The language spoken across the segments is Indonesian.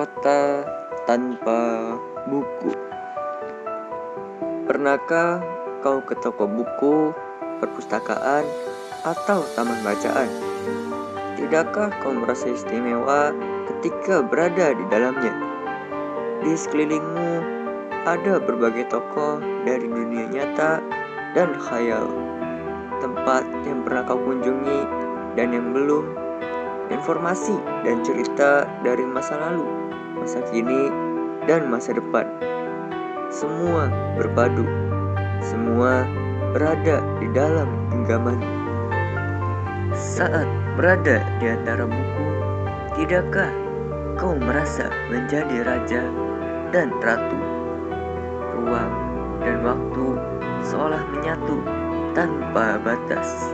Kota tanpa buku. Pernahkah kau ke toko buku, perpustakaan, atau taman bacaan? Tidakkah kau merasa istimewa ketika berada di dalamnya? Di sekelilingmu ada berbagai tokoh dari dunia nyata dan khayal, tempat yang pernah kau kunjungi dan yang belum, informasi dan cerita dari masa lalu, masa kini, dan masa depan. Semua berpadu, semua berada di dalam genggaman. Saat berada di antara buku, tidakkah kau merasa menjadi raja dan ratu? Ruang dan waktu seolah menyatu tanpa batas.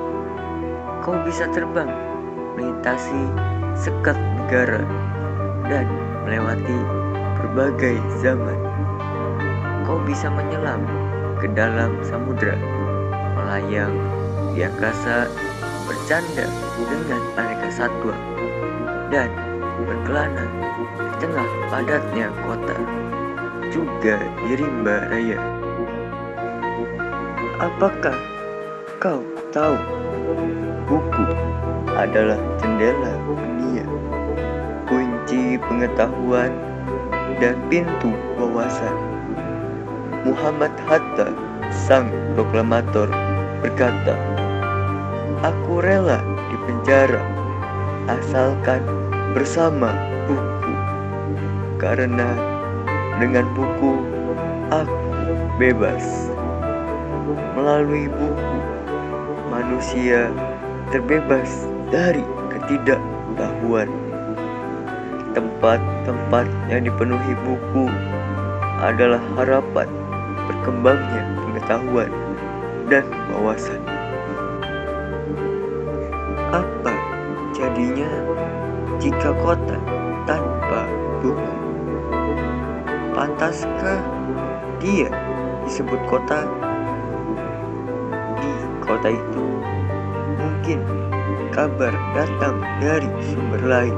Kau bisa terbang, melintasi sekat negara, dan melewati berbagai zaman. Kau bisa menyelam ke dalam samudra, melayang di angkasa, bercanda dengan aneka satwa, dan berkelana di tengah padatnya kota, juga di rimba raya. Apakah kau tahu buku adalah jendela dunia, kunci pengetahuan, dan pintu wawasan? Muhammad Hatta, sang proklamator, berkata, "Aku rela dipenjara asalkan bersama buku, karena dengan buku aku bebas." Melalui buku, manusia terbebas dari ketidaktahuan. Tempat-tempat yang dipenuhi buku adalah harapan berkembangnya pengetahuan dan wawasan. Apa jadinya jika kota tanpa buku? Pantaskah dia disebut kota? Di kota itu mungkin kabar datang dari sumber lain,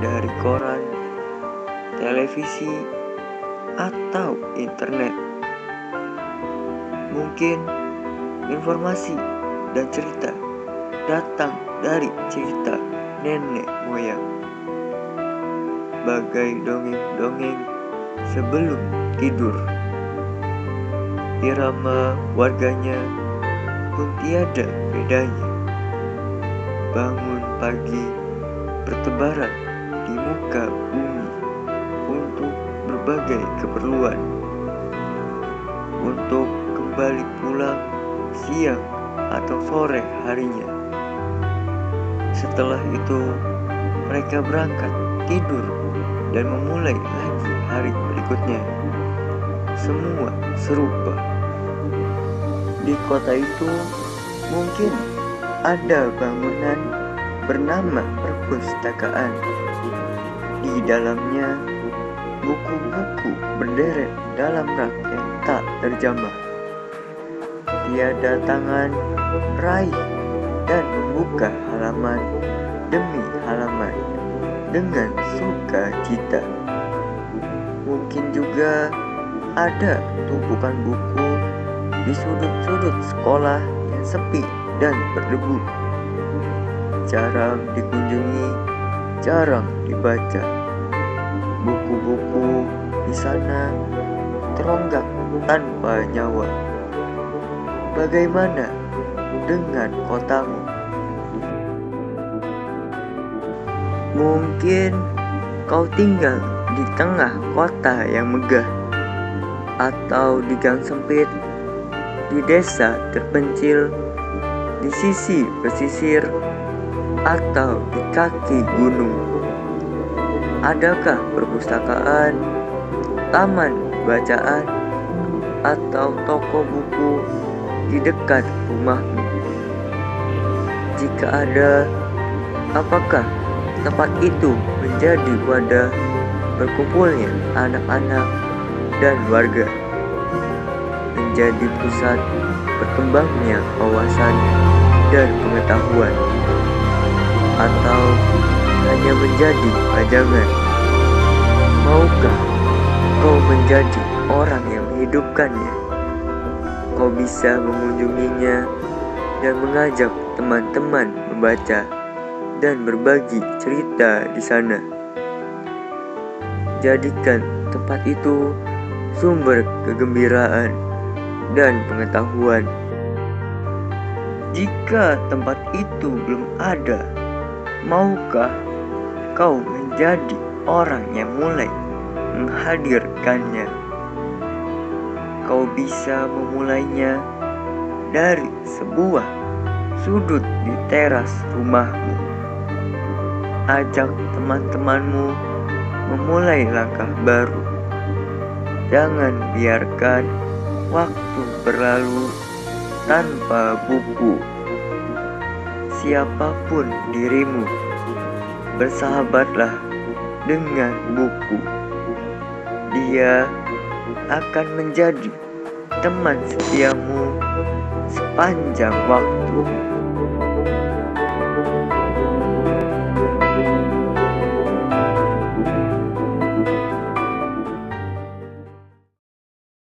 dari koran, televisi, atau internet. Mungkin informasi dan cerita datang dari cerita nenek moyang, bagai dongeng-dongeng sebelum tidur. Irama warganya pun tiada bedanya. Bangun pagi bertebaran di muka bumi untuk berbagai keperluan, untuk kembali pulang siang atau sore harinya. Setelah itu mereka berangkat tidur dan memulai lagi hari berikutnya. Semua serupa. Di kota itu mungkin ada bangunan bernama perpustakaan. Di dalamnya buku-buku berderet dalam rak yang tak terjamah. Tiada tangan raih dan membuka halaman demi halaman dengan sukacita. Mungkin juga ada tumpukan buku di sudut-sudut sekolah yang sepi dan berdebu. Jarang dikunjungi, jarang dibaca. Buku-buku di sana teronggak tanpa nyawa. Bagaimana dengan kotamu? Mungkin kau tinggal di tengah kota yang megah, atau di gang sempit, di desa terpencil, di sisi pesisir, atau di kaki gunung. Adakah perpustakaan, taman bacaan, atau toko buku di dekat rumahmu? Jika ada, apakah tempat itu menjadi wadah berkumpulnya anak-anak dan warga, menjadi pusat berkembangnya wawasan dan pengetahuan, atau hanya menjadi pajangan Maukah kau menjadi orang yang menghidupkannya? Kau bisa mengunjunginya dan mengajak teman-teman membaca dan berbagi cerita di sana. Jadikan tempat itu sumber kegembiraan dan pengetahuan. Jika tempat itu belum ada, maukah kau menjadi orang yang mulai menghadirkannya? Kau bisa memulainya dari sebuah sudut di teras rumahmu. Ajak teman-temanmu memulai langkah baru. Jangan biarkan waktu berlalu tanpa buku. Siapapun dirimu, bersahabatlah dengan buku. Dia akan menjadi teman setiamu sepanjang waktu.